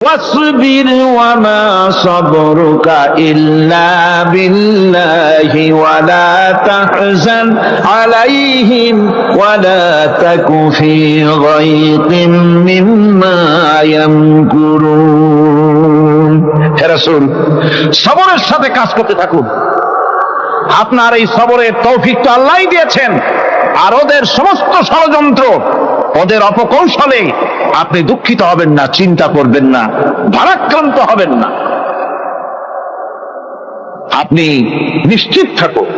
واصبر وما صبرك إلا بالله ولا تحزن عليهم ولا تك في ضيق مما يمكرون। হে রাসূল, সবরের সাথে কাজ করতে থাকুন। আপনার এই সবরের তৌফিক তো আল্লাহই দিয়েছেন, আর ওদের সমস্ত ষড়যন্ত্র, ওদের অপকৌশলে আপনি দুঃখিত হবেন না, চিন্তা করবেন না, ভারাক্রান্ত হবেন না, আপনি নিশ্চিত থাকুন।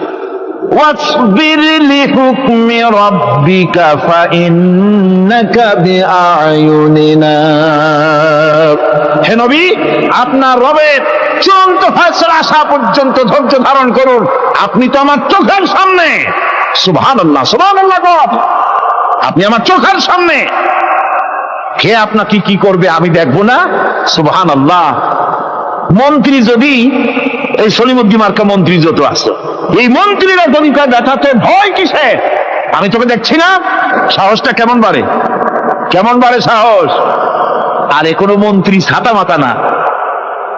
واصبر لحكم ربك فإنك بأعيننا। হে নবী, আপনার রবের চূড়ান্ত ফয়সালা আসা পর্যন্ত ধৈর্য ধারণ করুন, আপনি তো আমার চোখের সামনে। সুবহানাল্লাহ, সুবহানাল্লাহ, আপনি আমার চোখের সামনে। কে আপনাকে কি করবে আমি দেখবো না? সুবহানাল্লাহ। মন্ত্রী যদি, এই সলিমুদ্দিন মার্কা মন্ত্রী যত আছে, এই মন্ত্রীরা যদি দেখাতে ভয় কিসে? আমি তোকে দেখছি না? সাহসটা কেমন বাড়ে, কেমন বাড়ে সাহস। আর এ কোনো মন্ত্রী ছাতা মাতা না,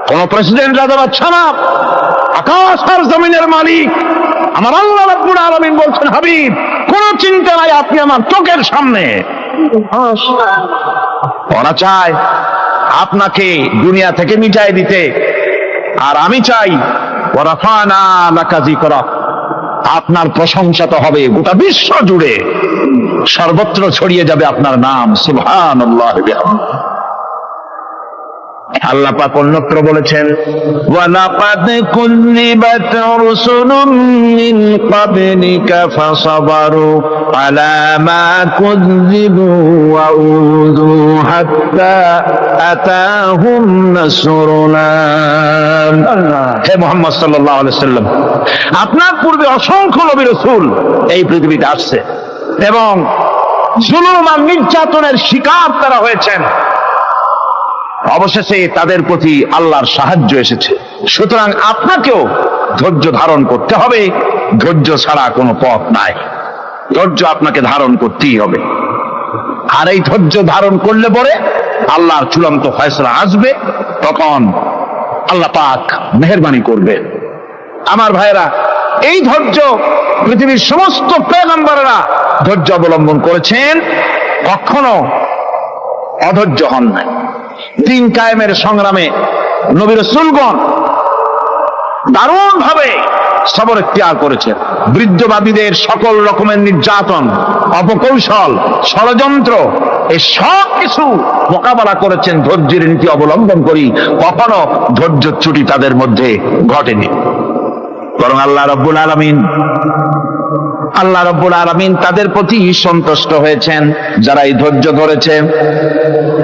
কোন প্রেসিডেন্ট রাজা বাদশা না, আকাশ আর জমিনের মালিক আমার আল্লাহ রাব্বুল আলামিন বলছেন, হাবিব কোন চিন্তা নাই, আপনি আমার চোখের সামনে। ওরা চায় আপনাকে দুনিয়া থেকে মিটাই দিতে, আর আমি চাই ওয়ারাফানা লাকা যিকরাক, আপনার প্রশংসা তো হবে গোটা বিশ্ব জুড়ে, সর্বত্র ছড়িয়ে যাবে আপনার নাম। সুবহানাল্লাহ। আল্লাহ পাক অন্যত্র বলেছেন, ওয়ালাকাদ কুযযিবাত রুসুলুম মিন ক্বাবলিকা ফাসাবারু আলা মা কুযযিবু ওয়া উযু হাত্তা আতাহুম নাসরুনা। হে মুহাম্মদ সাল্লাল্লাহু আলাইহি ওয়াসাল্লাম, আপনার পূর্বে অসংখ্য নবী রাসূল এই পৃথিবীতে আসছে এবং জুলুম আর নির্যাতনের শিকার তারা হয়েছেন। অবশেষে তাদের প্রতি আল্লাহর সাহায্য এসেছে। সুতরাং আপনাকেও ধৈর্য ধারণ করতে হবে, ধৈর্য ছাড়া কোনো পথ নাই, ধৈর্য আপনাকে ধারণ করতেই হবে। আর এই ধৈর্য ধারণ করলে পরে আল্লাহর চূড়ান্ত ফয়সালা আসবে, তখন আল্লাহ পাক মেহেরবানি করবে। আমার ভাইরা, এই ধৈর্য পৃথিবীর সমস্ত পয়গম্বররা ধৈর্য অবলম্বন করেছেন, কখনো অধৈর্য হন নাই। দিন কায়েমের সংগ্রামে নবী রাসূলগণ দারুণ ভাবে সবর ইখতিয়ার করেছেন। বৃদ্ধবাদীদের সকল রকমের নির্যাতন, অপকৌশল, ষড়যন্ত্র, এই সব কিছু মোকাবেলা করেছেন ধৈর্যের নীতি অবলম্বন করি। কখনো ধৈর্য ত্রুটি তাদের মধ্যে ঘটেনি, বরং আল্লাহ রাব্বুল আলামিন তাদের প্রতি সন্তুষ্ট হয়েছেন। যারা এই ধৈর্য ধরেছে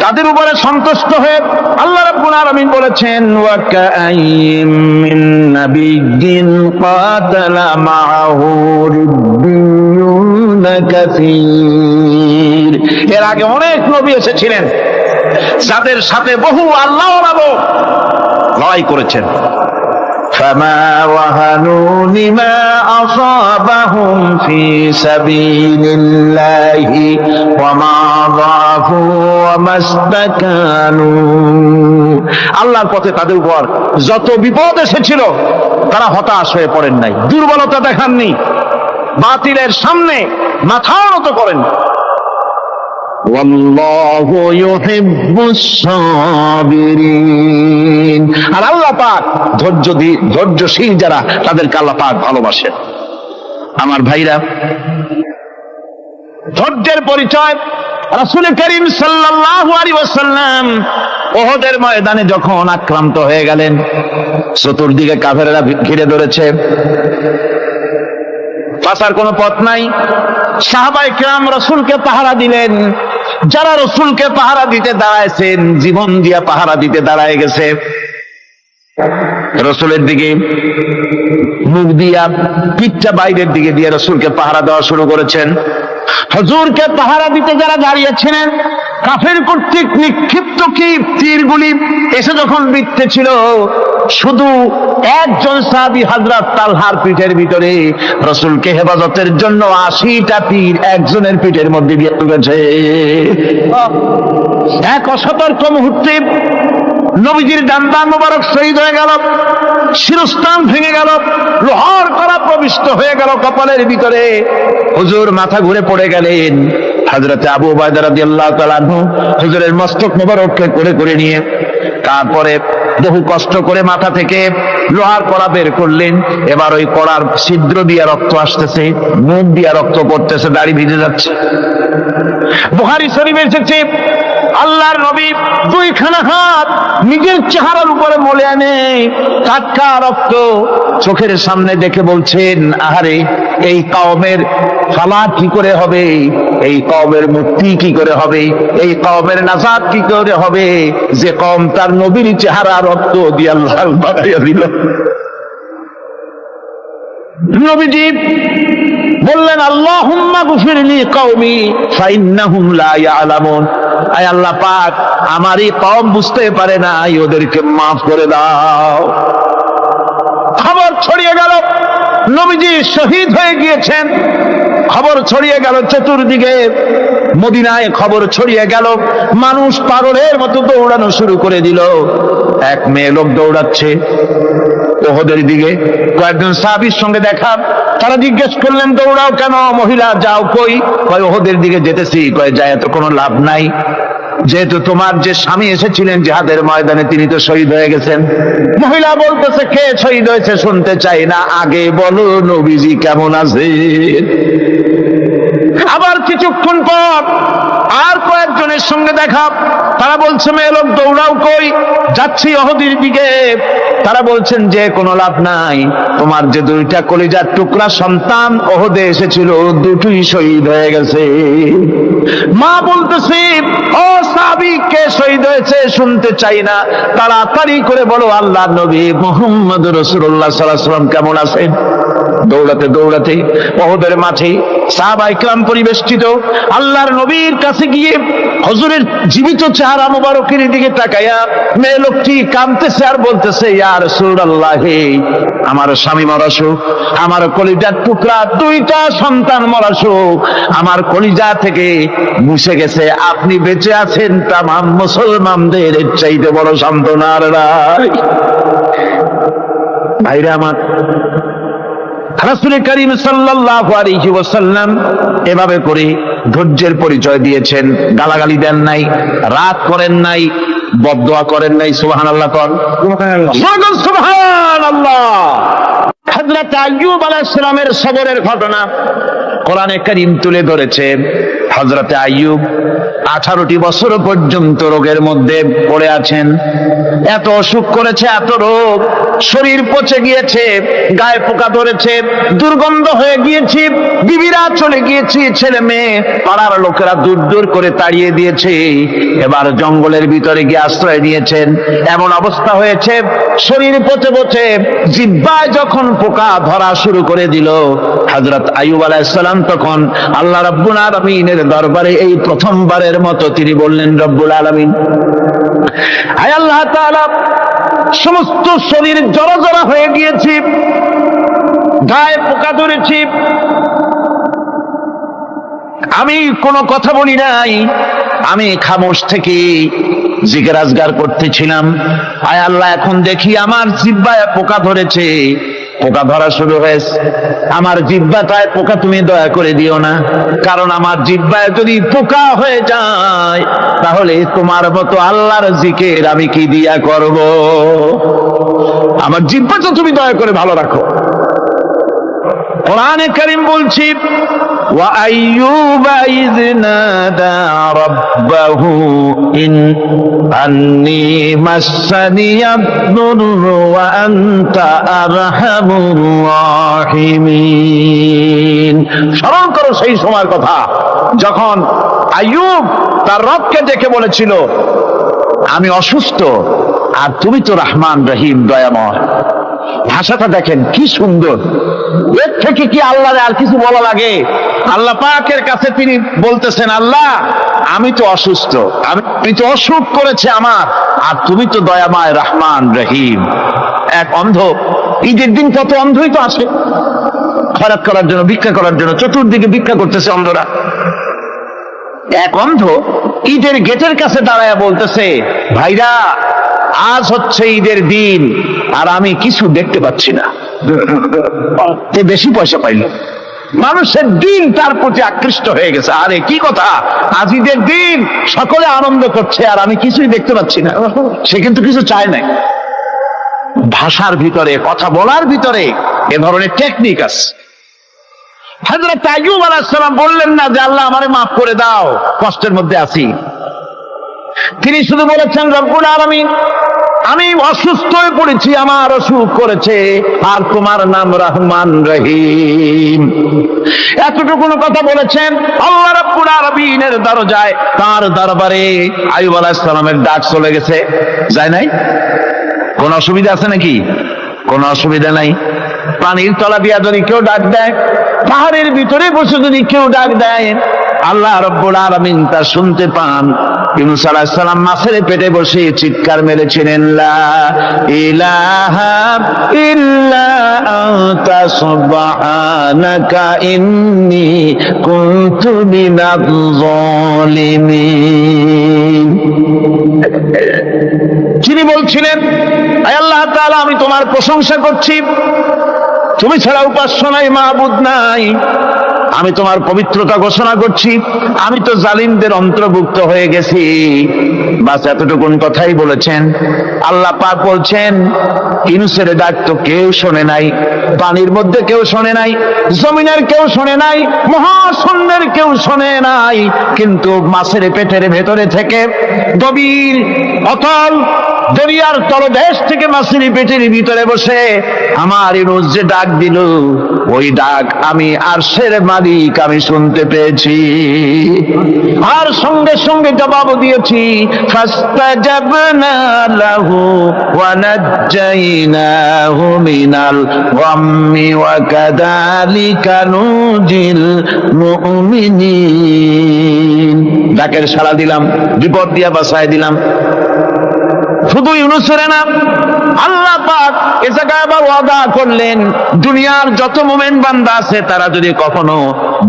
তাদের উপরে সন্তুষ্ট হয়ে আল্লাহ রাব্বুল আলামিন বলেছেন, ওয়া কাআইয়িম মিন নাবিয়্যিন কাতালা মাআহু রিব্বিয়ুন কাসীর। এর আগে অনেক নবী এসেছিলেন যাদের সাথে বহু আল্লাহর লোক লড়াই করেছেন। فما وهنوا لما أصابهم في سبيل الله وما ضعفوا وما استكانوا। আল্লাহর পথে তাদের উপর যত বিপদ এসেছিল তারা হতাশ হয়ে পড়েন নাই, দুর্বলতা দেখাননি, বাতিলের সামনে মাথা নত করেন। ওয়াল্লাহু ইউহিব্বুস সাবিরিন। আর আল্লাহ পাক ধৈর্যশীল যারা, তাদেরকে আল্লাহ পাক ভালোবাসেন। আমার ভাইরা, ধৈর্যের পরিচয় রাসূল করিম সাল্লাল্লাহু আলাইহি ওয়াসাল্লাম উহুদের ময়দানে যখন আক্রান্ত হয়ে গেলেন, চতুর্দিকে কাফেররা ঘিরে ধরেছে, বাঁচার কোনো পথ নাই। সাহাবায়ে কেরাম রাসূলকে পাহারা দিলেন। যারা রাসূলকে পাহারা দিতে দাঁড়াইছেন, জীবন দিয়া পাহারা দিতে দাঁড়ায় গেছে, রাসূলের দিকে মুখ দিয়া, পিঠটা বাইরের দিকে দিয়ে রাসূলকে পাহারা দেওয়া শুরু করেছেন। হুজুরকে পাহারা দিতে যারা দাঁড়িয়েছিলেন, কাফের কর্তৃক নিক্ষিপ্ত কি তীরগুলি এসে যখন বিঁধতেছিল, শুধু একজন সাহাবী হযরত তালহার পিঠের ভিতরে রাসূলকে হেফাজতের জন্য 80টা তীর একজনের পিঠের মধ্যে দিয়ে ঢুকেছে। এক অসতর্ক মুহূর্তে নবীজির ডান্ডা মোবারক শহীদ হয়ে গেল, শিরস্থান ভেঙে গেল, লোহার কড়া প্রবিষ্ট হয়ে গেল কপালের ভিতরে। হুজুর মাথা ঘুরে পড়ে গেলেন। হযরতে আবু উবাইদা রাদিয়াল্লাহু তাআলা আনহু হুজুরের মস্তক মোবারককে করে করে নিয়ে তারপরে বহু কষ্ট করে মাথা থেকে লোহার কড়া বের করলেন। এবার ওই কড়ার ছিদ্র দিয়ে রক্ত আসতেছে, মুখ দিয়ে রক্ত পড়তেছে, দাড়ি ভিজে যাচ্ছে। বুখারী শরীফে এসেছে আল্লাহর নবী দুইখানা হাত নিজের চেহারার উপরে মলে আনে টাটকা রক্ত চোখের সামনে দেখে বলছেন, আহারে এই কওমের ফালাত কি করে হবে, এই কওমের মুক্তি কি করে হবে, এই কওমের নাজাত কি করে হবে, যে কওম তার নবীর চেহারা রক্ত দিয়ে লাল বানাইয়া দিল। নবীজি বললেন, আল্লাহুম্মা গফিরলি কওমি ফাইন্নাহুম লা ইয়ালামুন। আয় আল্লাহ পাক, আমার এই কওম বুঝতে পারে না, ওদেরকে মাফ করে দাও। খবর ছড়িয়ে গেল নবীজি শহীদ হয়ে গিয়েছেন। খবর ছড়িয়ে গেল চতুর্দিকে, মদিনায় খবর ছড়িয়ে গেল। মানুষ পাগলের মতো দৌড়ানো শুরু করে দিল। এক মেয়ে লোক দৌড়াচ্ছে ওহদের দিকে। কয়েকজন সাহাবীর সঙ্গে দেখা, তারা জিজ্ঞেস করলেন, দৌড়াও কেন মহিলা, যাও কই? কয় ওহদের দিকে যেতেছি। কয় যায় তো কোনো লাভ নাই, যেহেতু তোমার যে স্বামী এসেছিলেন জিহাদের ময়দানে তিনি তো শহীদ হয়ে গেছেন। মহিলা বলতেছে, কে শহীদ হয়েছে শুনতে চাই না, আগে বলো নবীজি কেমন আছে। আবার কিছুক্ষণ পর আর কয়েকজনের সঙ্গে দেখা, তারা বলছে, মেয়ে লোক দৌড়াও কই? যাচ্ছি ওহদের দিকে। তারা বলছেন যে কোনো লাভ নাই, তোমার যে দুইটা কলিজার টুকরা সন্তান ওহদে এসেছিল দুটোই শহীদ হয়ে গেছে। মা বলতেছে, ও সাহাবী কে শহীদ হয়েছে শুনতে চাই না, তাড়াতাড়ি করে বলো আল্লাহর নবী মুহাম্মদ রাসূলুল্লাহ সাল্লাল্লাহু আলাইহি ওয়াসাল্লাম কেমন আছেন। দৌড়াতে দৌড়াতে ওহদের মাঠে সাহাবায়ে কেরাম পরিবেষ্টিত। আল্লাহর নবীর কাছে গিয়ে হুজুরের জীবিত চেহারা মোবারকের দিকে তাকায়া মেয়ে লোকটি কাঁদতেছে আর বলতেছে, ইয়া রাসূলুল্লাহ, আমার স্বামী মরা শোক, আমার কলিজার টুকরা দুইটা সন্তান মরা শোক, আমার কলিজা থেকে মুছে গেছে, আপনি বেঁচে আছেন, তামাম মুসলমানদের এর চাইতে বড় সান্ত্বনা আর নাই। ভাইরা আমার, রাসূল করিম সাল্লাল্লাহু আলাইহি ওয়াসাল্লাম এভাবে করে ধৈর্যের পরিচয় দিয়েছেন। গালাগালি দেন নাই, রাগ করেন নাই, বদদোয়া করেন নাই। সুবহানাল্লাহ কোন সুবহানাল্লাহ। হযরত আইয়ুব আলাইহিস সালামের সবরের ঘটনা কোরআনে কারীম তুলে ধরেছে। হযরত আইয়ুব 18টি বছর পর্যন্ত রোগের মধ্যে পড়ে আছেন। এত অসুখ করেছে, এত রোগ, শরীর পচে গিয়েছে, গায়ে পোকা ধরেছে, দুর্গন্ধ হয়ে গিয়েছে, বিবিরা চলে গিয়েছে, ছেলে মেয়ে পাড়ার লোকেরা দূর দূর করে তাড়িয়ে দিয়েছে। এবার জঙ্গলের ভিতরে গিয়ে আশ্রয় নিয়েছেন। এমন অবস্থা হয়েছে, শরীর পচে পচে জিহ্বায় যখন পোকা ধরা শুরু করে দিল, হযরত আইয়ুব আলাইহিস সালাম তখন আল্লাহ রাব্বুল আলামিনের দরবারে এই প্রথমবারের মতো তিনি বললেন, রব্বুল আলামিন, আয় আল্লাহ তাআলা, সমস্ত শরীর জড়জড়া হয়ে গিয়েছে, গায়ে পোকা ধরেছে, আমি কোনো কথা বলি নাই, আমি খামোশ থেকে জিকির আজগার করতেছিলাম। আয় আল্লাহ, এখন দেখি আমার জিহ্বায় পোকা ধরেছে, পোকা ধরা শুরু হয়েছে, আমার জিহ্বাটায় পোকা তুমি দয়া করে দিও না, কারণ আমার জিহ্বায় যদি পোকা হয়ে যায় তাহলে তোমার মতো আল্লাহর জিকির আমি কি দিয়া করব, আমার জিহ্বাটা তুমি দয়া করে ভালো রাখো। কোরআনে কারীম বলছি, وأيوب إذ نادى ربه أني مسني الضر وأنت أرحم الراحمين। স্মরণ করো সেই সময়ের কথা যখন আইয়ুব তার রবকে ডেকে বলেছিল, আমি অসুস্থ আর তুমি তো রহমান রহিম দয়াময়। ভাষাটা দেখেন কি সুন্দর, এর থেকে কি আল্লাহর আর কিছু বলা লাগে? আল্লাহ পাকের কাছে তিনি বলতেছেন, আল্লাহ আমি তো অসুস্থ, আমি তো অসুখ করেছে আমার, আর তুমি তো দয়াময় রহমান রহিম। এক অন্ধ, ঈদের দিন কত অন্ধই তো আসে খয়রাত করার জন্য, ভিক্ষা করার জন্য, চতুর্দিকে ভিক্ষা করতেছে অন্ধরা। এক অন্ধ ঈদের গেটের কাছে দাঁড়ায় বলতেছে, ভাইরা আজ হচ্ছে ঈদের দিন আর আমি কিছু দেখতে পাচ্ছি না। বেশি পয়সা পাইল, মানুষের দিন তার প্রতি আকৃষ্ট হয়ে গেছে। আরে কি কথা, আজ ঈদের দিন, সকলে আনন্দ করছে আর আমি কিছুই দেখতে পাচ্ছি না। সে কিন্তু কিছু চায় নাই। ভাষার ভিতরে, কথা বলার ভিতরে এ ধরনের টেকনিক আছে। হযরত আইয়ুব আলাইহিস সালাম বললেন না যে আল্লাহ আমারে মাফ করে দাও, কষ্টের মধ্যে আছি। তিনি শুধু বলেছেন রব্বুল আলামিন, আমি অসুস্থ হয়ে পড়েছি, আমার অসুখ করেছে, আর তোমার নাম রহমান রহিম। এতটুকু কথা বলেছেন। আল্লাহ রাব্বুল আলামিনের দরজায়, তার দরবারে আইয়ুব আলাইহিস সালামের ডাক চলে গেছে। যায় নাই? কোন অসুবিধা আছে নাকি? কোন অসুবিধা নাই। পানির তলা দিয়া যদি কেউ ডাক দেয়, পাহাড়ের ভিতরে বসে যদি কেউ ডাক দেয়, আল্লাহ রাব্বুল আলামিন তা শুনতে পান। ইউনূস আলাইহিস সালাম মাছের পেটে বসে চিৎকার মেরেছিলেন, লা ইলাহা ইল্লা আনতা সুবহানাকা ইন্নী কুনতু মিনাজ জালিমিন। তিনি বলছিলেন, হে আল্লাহ তাআলা, আমি তোমার প্রশংসা করছি, তুমি ছাড়া উপাস্য নাই, মাবুদ নাই। আমি তোমার পবিত্রতা ঘোষণা করছি, আমি তো জালিমদের অন্তর্ভুক্ত হয়ে গেছি। বাস এতটুকুন কথাই বলেছেন। আল্লাহ পাক বলছেন, ইউনূসের ডাক তো কেউ শোনে নাই, পানির মধ্যে কেউ শোনে নাই, জমিনের কেউ শোনে নাই, মহাশূন্যের কেউ শোনে নাই, কিন্তু মাছের পেটের ভেতরে থেকে গভীর অতল দরিয়ার তলদেশ থেকে মাছের পেটের ভিতরে বসে আমার ইউনূস যে ডাক দিল, ওই ডাক আমি আরশের মালিক আমি শুনতে পেয়েছি, আর সঙ্গে সঙ্গে জবাব দিয়েছি। ফাস্তাজাবনা লাহু ওয়া নাজ্জাইনাহু মিনাল গাম্মি ওয়া কাযালিকা নুজিল মুমিনিন। ডাকের সাড়া দিলাম, বিপদ দিয়া বাঁচায় দিলাম। শুধু ইউনূসের না, আল্লাহ পাক এ জায়গায় আবার ওয়াদা করলেন, দুনিয়ার যত মুমিন বান্দা আছে তারা যদি কখনো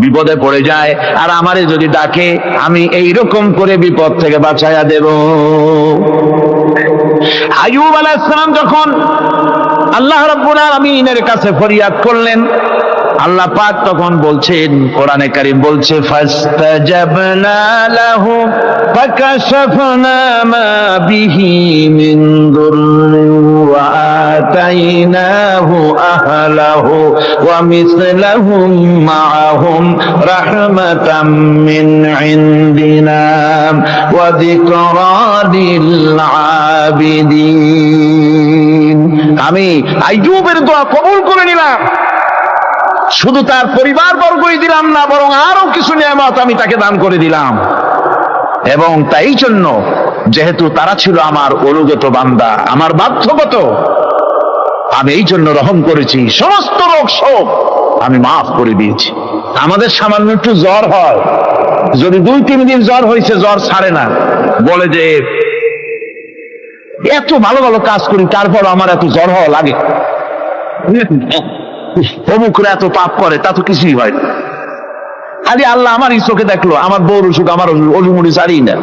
বিপদে পড়ে যায় আর আমারে যদি ডাকে, আমি এইরকম করে বিপদ থেকে বাঁচাইয়া দেব। আইয়ুব আলাইহিস সালাম যখন আল্লাহ রাব্বুল আলামিনের কাছে ফরিয়াদ করলেন, আল্লাহ পাক তখন বলছেন, কোরআনে কারীম বলছে, ফাস্তাজাবনা লাহু ফাকাশাফনা মা বিহি মিন দুররিন ওয়া আতাইনাহু আহলাহু ওয়া মিসলাহুম মাআহুম রাহমাতাম মিন ইনদিনা ওয়া যিকরা লিল আবিদিন। আমি আইয়ুবের দোয়া কবুল করে নিলাম। শুধু তার পরিবার বর্গই দিলাম না, বরং আরো কিছু নিয়ামত আমি তাকে দান করে দিলাম। এবং তাই জন্য, যেহেতু তারা ছিল আমার অনুগত বান্দা, আমার বাধ্যগত, আমি এই জন্য রহম করেছি, সমস্ত রোগ শোক আমি মাফ করে দিয়েছি। আমাদের সামান্য একটু জ্বর হয়, যদি 2-3 দিন জ্বর হয়েছে, জ্বর ছাড়ে না, বলে যে এত ভালো ভালো কাজ করি, তারপর আমার এত জ্বর হওয়া লাগে, অমুকরা এত পাপ করে, তা তো কিছুই হয় না। খালি আল্লাহ আমার এই চোখে দেখলো, আমার বউর অসুখ, আমার অলিমুড়ি ছাড়ি না।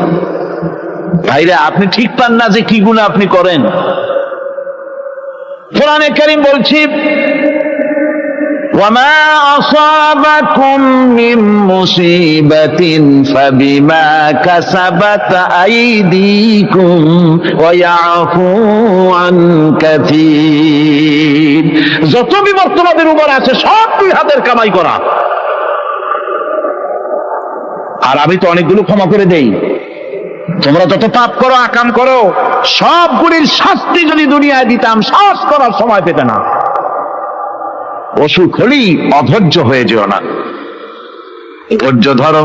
ভাইরা, আপনি ঠিক পান না যে কি গুনাহ আপনি করেন। কোরআনে কারীম বলছি, ওয়ামা আসাবাকুম মিন মুসিবাতিন ফাবিমা কাসাবাত আইদিকুম ওয়া ইয়াফু আন কাসীর। যত বিপদ তোমাদের উপর আছে সব 2 হাতের কামাই করা, আর আমি তো অনেকগুলো ক্ষমা করে দেই। তোমরা যত পাপ করো, আকাম করো, সবগুলির শাস্তি যদি দুনিয়ায় দিতাম, শ্বাস করার সময় পেতে না। অসুখ হলেই অধৈর্য হয়ে যেও না, ধৈর্য ধরো।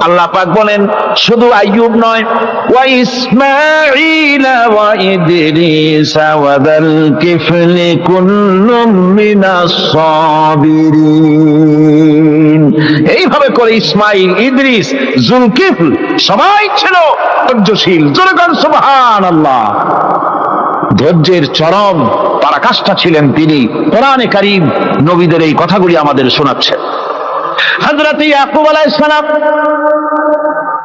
আল্লাহ পাক বলেন, শুধু আইয়ুব নয়, ওয়া ইসমাঈল ওয়া ইদরিস ওয়া যাল কিফলি কুল্লুম মিনাস সাবিরিন। এইভাবে করে ইসমাঈল, ইদ্রিস, যুলকিফল সবাই ছিল ধৈর্যশীল। জোরে বলেন সুবহানাল্লাহ। ধৈর্যের চরম পরাকাষ্ঠা ছিলেন তিনি। কোরআনে কারীম নবীদের এই কথাগুলি আমাদের শোনাচ্ছে। হযরত ইয়াকুব আলাইহিস সালাম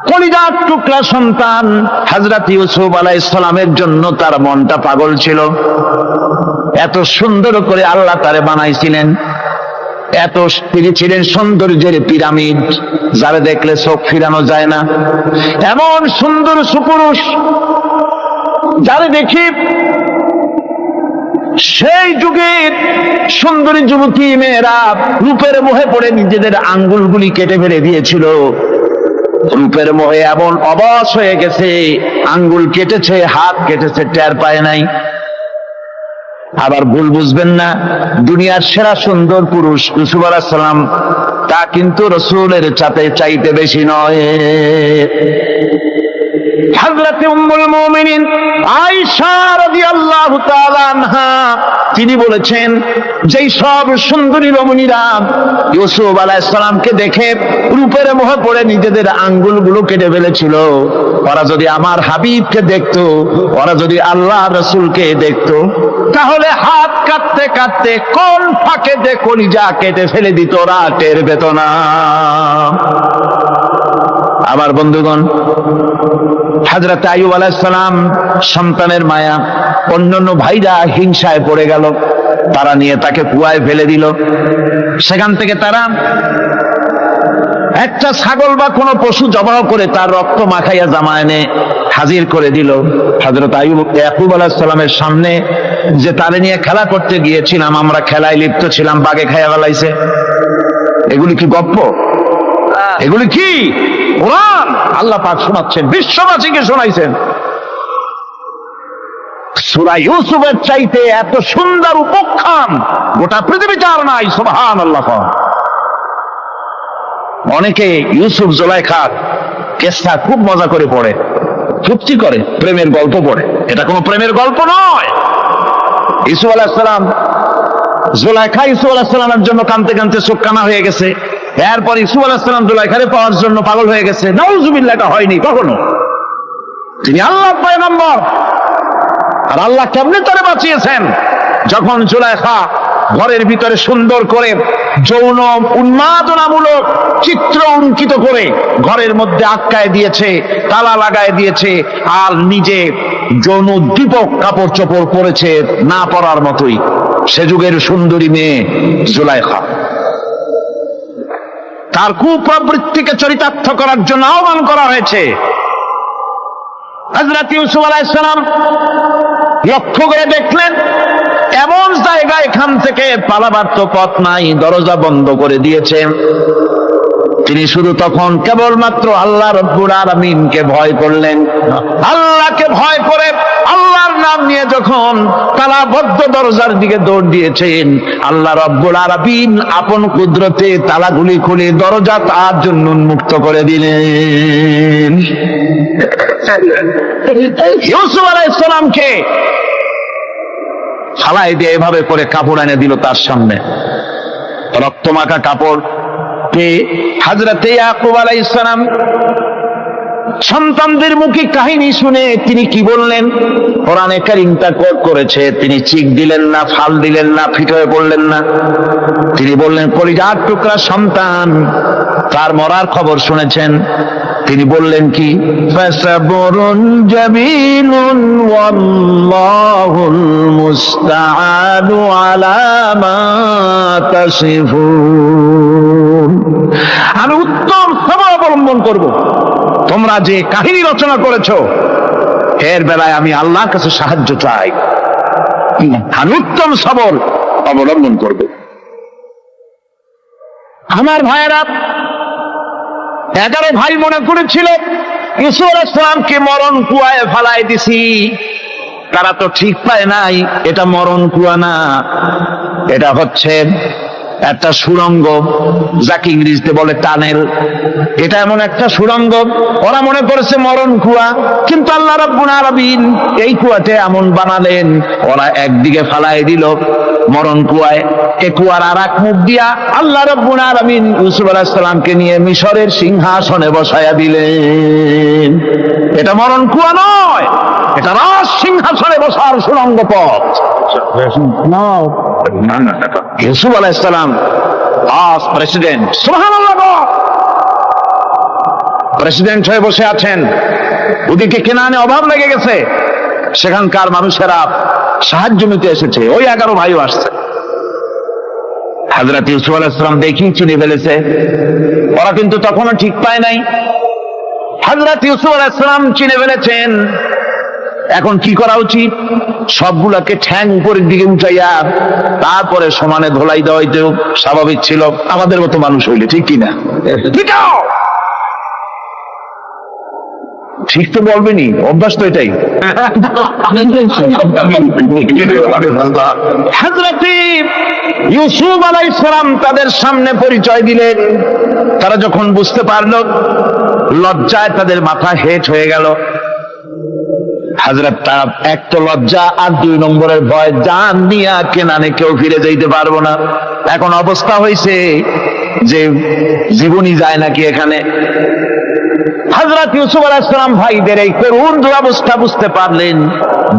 কলিজার টুকরা সন্তান হযরত ইউসুফ আলাইহিস সালামের জন্য তার মনটা পাগল ছিল। এত সুন্দর করে আল্লাহ তারে বানাইছিলেন, এত তিনি ছিলেন সৌন্দর্যের পিরামিড, যারা দেখলে চোখ ফিরানো যায় না। এমন সুন্দর সুপুরুষ যারা দেখি সেই যুগের সুন্দরী যুবতী মেয়েরা রূপের মোহে পড়ে নিজেদের আঙ্গুলগুলি কেটে ফেলে দিয়েছিল। রূপের মোহে এমন অবশ হয়ে গেছে, আঙ্গুল কেটেছে, হাত কেটেছে, টের পায় নাই। আবার ভুল বুঝবেন না, দুনিয়ার সেরা সুন্দর পুরুষ ইউসুফ আলাইহিস সালাম, তা কিন্তু রাসূলের চাইতে বেশি নয়। হযরত উম্মুল মুমিনিন আয়েশা রাদিয়াল্লাহু তাআলা আনহা তিনি বলেছেন, যেই সব সুন্দরী রমণীরা ইউসুফ আলাইহিস সালামকে দেখে রূপের মোহে পড়ে নিজেদের আঙ্গুলগুলো কেটে ফেলেছিল, ওরা যদি আমার হাবিবকে দেখতো, ওরা যদি আল্লাহ রাসূলকে দেখতো, তাহলে হাত কাটতে কাটতে কোন ফাঁকে যে কলিজা কেটে ফেলে দিত, ওরা টের পেত না। আমার বন্ধুগণ, হযরত আইয়ুব আলাইহিস সালাম সন্তানের মায়া, অন্যান্য ভাইরা হিংসায় পড়ে গেল, তারা নিয়ে তাকে কুয়ায় ফেলে দিল। সেখান থেকে তারা একটা ছাগল বা কোনো পশু জবাহ করে তার রক্ত মাখাইয়া জামা এনে হাজির করে দিল হযরত ইয়াকুব আলাইহিস সালামের সামনে, যে তারে নিয়ে খেলা করতে গিয়েছিলাম, আমরা খেলায় লিপ্ত ছিলাম, বাগে খাইয়া ফেলাইছে। এগুলি কি গপ্প? এগুলি কি কোরআন? আল্লাহ পাক শোনাচ্ছেন, বিশ্ববাসীকে শোনাইছেন। সূরা ইউসুফের চাইতে এত সুন্দর উপাখ্যান গোটা পৃথিবীতে আর নাই। সুবহানাল্লাহ। অনেকে ইউসুফ জুলাইখার কেসটা খুব মজা করে পড়ে, ফুর্তি করে, প্রেমের গল্প পড়ে। এটা কোনো প্রেমের গল্প নয়। ইউসুফ আলাইহিস সালাম, জুলাইখা ইউসুফ আলাইহিস সালামের জন্য কাঁদতে কাঁদতে চোখ কানা হয়ে গেছে। এরপর ইউসুফ আলাইহিস সালাম জুলাইখারে পাওয়ার জন্য পাগল হয়ে গেছে। নাউজুবিল্লাহ, এটা হয়নি কখনো। তিনি আল্লাহর পয়গম্বর, আর আল্লাহ কেমনে তারে বাঁচিয়েছেন? যখন জুলাইখা ঘরের ভিতরে সুন্দর করে যৌন উন্মাদনামূলক চিত্র অঙ্কিত করে ঘরের মধ্যে আটকায় দিয়েছে, তালা লাগায় দিয়েছে, আর নিজে যৌন দীপক কাপড় চোপড় পরেছে না পরার মতোই। সে যুগের সুন্দরী মেয়ে জুলাইখা, তার কুপ্রবৃত্তিকে চরিতার্থ করার জন্য আহ্বান করা হয়েছে। হযরত ইউসুফ আলাইহিস সালাম লক্ষ্য করে দেখলেন এমন জায়গা, এখান থেকে পালাবার তো পথ নাই, দরজা বন্ধ করে দিয়েছে। তিনি শুধু তখন কেবলমাত্র আল্লাহ রব্বুল আলামিনকে ভয় করলেন। আল্লাহকে ভয় করে আল্লাহর নাম নিয়ে যখন তালাবদ্ধ দরজার দিকে দৌড় দিয়েছেন, আল্লাহ রব্বুল আলামিন আপন কুদরতে তালাগুলি খুলে দরজা তার জন্য উন্মুক্ত করে দিলেন। ইউসুফ আলাইহিস সালামকে ফালাই দিয়ে এভাবে করে কাপড় এনে দিল তার সামনে, রক্তমাখা কাপড়। হযরত ইয়াকুব আলাইহিস সালাম সন্তানদের মুখে কাহিনী শুনে তিনি কি বললেন? কোরআনে কারীমটা কোট করেছে, তিনি চিক দিলেন না, ফাল দিলেন না, ফিট হয়ে পড়লেন না। তিনি বললেন, কলিজার টুকরা সন্তান, তার মরার খবর শুনেছেন। তিনি বললেন কি? ফাসাবরুন জামিলুন ওয়াল্লাহুল মুস্তাআনু আলা মা তাসিফুন। আমি উত্তম সবর অবলম্বন করব। তোমরা যে কাহিনী রচনা করেছো এর বেলায় আমি আল্লাহর কাছে সাহায্য চাই। আমি উত্তম সবর অবলম্বন করব। আমার ভাইয়েরা, 11 ভাই মনে করেছিল ইউসুফ আলাইহিস সালামকে মরণ কুয়ায় ফালাই দিছি। তারা তো ঠিক পায় নাই, এটা মরণ কুয়া না, এটা হচ্ছে একটা সুড়ঙ্গ, যাকে ইংরেজিতে বলে টানেল। এটা এমন একটা সুড়ঙ্গ, ওরা মনে করেছে মরণ কুয়া, কিন্তু আল্লাহ রাব্বুল আলামিন এই কুয়াতে এমন বানালেন, ওরা একদিকে ফালাই দিল মরণ কুয়ায়, এ কুয়ার আর এক মুখ দিয়া আল্লাহ রাব্বুল আলামিন ইউসুফ আলাইহিস সালামকে নিয়ে মিশরের সিংহাসনে বসায়া দিলেন। এটা মরণ কুয়া নয়, এটা রাজ সিংহাসনে বসার সুড়ঙ্গ পথ। ইউসুফ আলাইহিস সালাম আজ প্রেসিডেন্ট। সুবহানাল্লাহ। প্রেসিডেন্ট হয়ে বসে আছেন, ওদিকে কেনানে অভাব লেগে গেছে, সেখানকার মানুষেরা সাহায্য নিতে এসেছে, ওই 11 ভাইও আসছে। হযরত ইউসুফ আলাইহিস সালাম দেখি চিনে ফেলেছে, ওরা কিন্তু তখনও ঠিক পায় নাই। হযরত ইউসুফ আলাইহিস সালাম চিনে ফেলেছেন, এখন কি করা উচিত? সবগুলাকে ঠ্যাং উপরের দিকে উঠাইয়া তারপরে সমানে ধোলাই দেওয়াইতেও স্বাভাবিক ছিল, আমাদের মতো মানুষ হইলে, ঠিক কিনা? ঠিক তো বলবেনি, অভ্যাস তো এটাই। হযরত ইউসুফ আলাইহিস সালাম তাদের সামনে পরিচয় দিলেন। তারা যখন বুঝতে পারলো, লজ্জায় তাদের মাথা হেট হয়ে গেল। হযরত তার এক তো লজ্জা, আর 2 নম্বরের ভয়, জান নিয়া কেনানে কেউ ফিরে যাইতে পারবো না। এখন অবস্থা হয়েছে যে জীবনই যায় নাকি এখানে। হযরত ইউসুফ আলাইহিস সালাম ভাইদের এই করুণ দুরবস্থা বুঝতে পারলেন,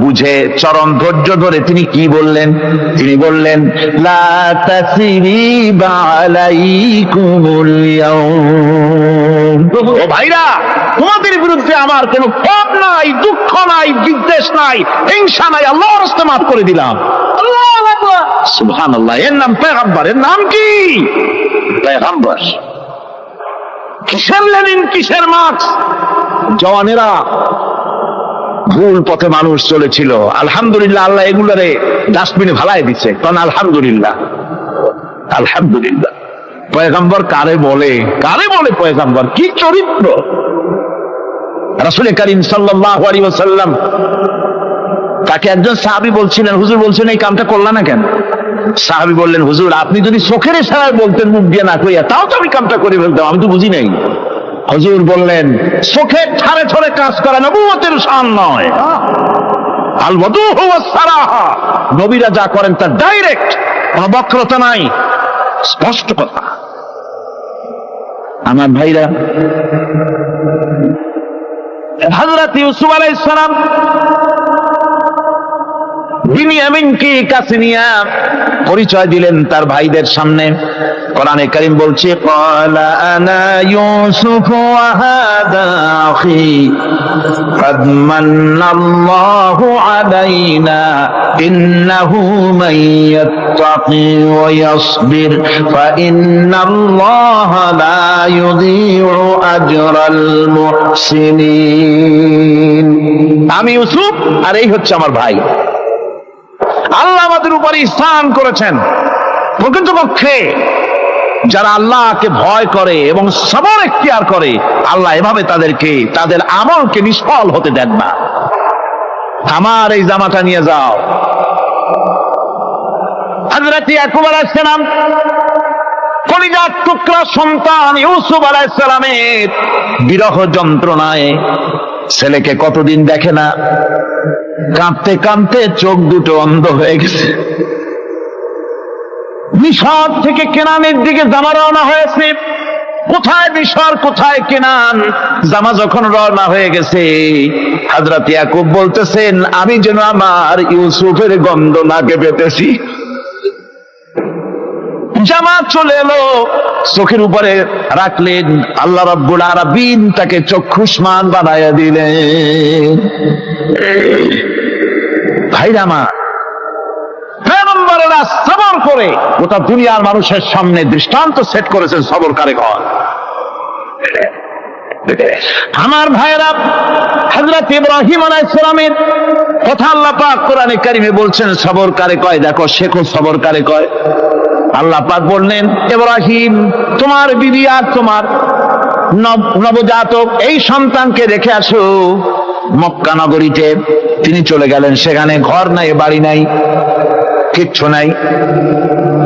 বুঝে চরম ধৈর্য ধরে তিনি কি বললেন? তিনি বললেন, লা তাসরিবা আলাইকুমুল ইয়াউম। ও ভাইরা, তোমাদের বিরুদ্ধে আমার কোনো ক্ষোভ নাই, দুঃখ নাই, বিদ্বেষ নাই, হিংসা নাই, আল্লাহর রাস্তে মাফ করে দিলাম। আল্লাহু আকবার, সুবহানাল্লাহ। এর নাম পয়গম্বর। এর নাম কি? পয়গম্বর। কিসের লেনিন, কিসের মার্কস? জওয়ানেরা, ভুল পথে মানুষ চলেছিল, আলহামদুলিল্লাহ আল্লাহ এগুলারে ডাস্টবিনে ভালাই দিচ্ছে, কারণ আলহামদুলিল্লাহ, আলহামদুলিল্লাহ। পয়গম্বর কারে বলে? কারে বলে পয়গম্বর? কি চরিত্র! রাসূল করিম সাল্লাল্লাহু আলাইহি ওয়াসাল্লাম তাকে একজন সাহাবী বলছিলেন, হুজুর বলছেন এই কামটা করলা না কেন? সাহাবী বললেন, হুজুর আপনি যদি চোখের ইশারায় বলতেন মুখ দিয়ে না কইয়া, তাও তো আমি কামটা করে ফেলতাম, আমি তো বুঝি নাই। হুজুর বললেন, চোখের ঠারে ঠারে কাজ করা নবুয়তের শান নয়। আল ওয়াদুহু ওয়াস সারাহা, নবীরা যা করেন তা ডাইরেক্ট, কোনো বক্রতা নাই, স্পষ্ট কথা। আমার ভাইরা, হযরত ইউসুফ আলাইহিস সালাম বিনিয়ামিনকে কাছে নিয়ে পরিচয় দিলেন তার ভাইদের সামনে। কোরআনে কারীম বলছে, ক্বালা আনা ইউসুফ ওয়া হাদা আখি ক্বাদ মান্নাল্লাহু আলাইনা ইন্নাহু মান ইয়াত্তাকি ওয়া ইয়াসবির ফাইন্নাল্লাহা লা ইউযীউ আজরাল মুহসিনিন। আমি ইউসুফ, আর এই হচ্ছে আমার ভাই। আল্লাহ আমাদের উপরে ইহসান করেছেন। প্রকৃতপক্ষে যারা আল্লাহকে ভয় করে এবং সবর এখতিয়ার করে, আল্লাহ এভাবে তাদেরকে, তাদের আমলকে নিষ্ফল হতে দেন না। আমার এই জামাটা নিয়ে যাও। হযরত ইয়াকুব আলাইহিস সালাম, কলিজার টুকরা সন্তান ইউসুফ আলাইহিস সালামের বিরহ যন্ত্রণায় ছেলেকে কতদিন দেখে না, কাঁদতে কাঁদতে চোখ দুটো অন্ধ হয়ে গেছে। মিশর থেকে কেনানের দিকে জামা রওনা হয়েছে। কোথায় মিশর, কোথায় কেনান? জামা যখন রওনা হয়ে গেছে, হযরত ইয়াকুব বলতেছেন, আমি যেন আমার ইউসুফের গন্ধ নাকে পেতেছি। জামা চলে এলো, চোখের উপরে রাখলেন, আল্লাহ রাব্বুল আলামিন তাকে চক্ষুষ্মান বানায়া দিলেন। ভাইরা আমার, পয়গম্বরেরা সবর করে গোটা দুনিয়ার মানুষের সামনে দৃষ্টান্ত সেট করেছেন সবরকারী ঘর। আমার ভাইরা, হযরত ইব্রাহিম আলাইহিস সালামের কথা আল্লাহ পাক কোরআনে কারিমে বলছেন, সবরকারী কয়, দেখো শেখো সবরকারী কয়। আল্লাহ পাক বললেন, ইব্রাহিম তোমার বিবি আর তোমার নবজাতক এই সন্তানকে রেখে আসো মক্কা নগরীতে। তিনি চলে গেলেন, সেখানে ঘর নাই, বাড়ি নাই, কিচ্ছু নাই,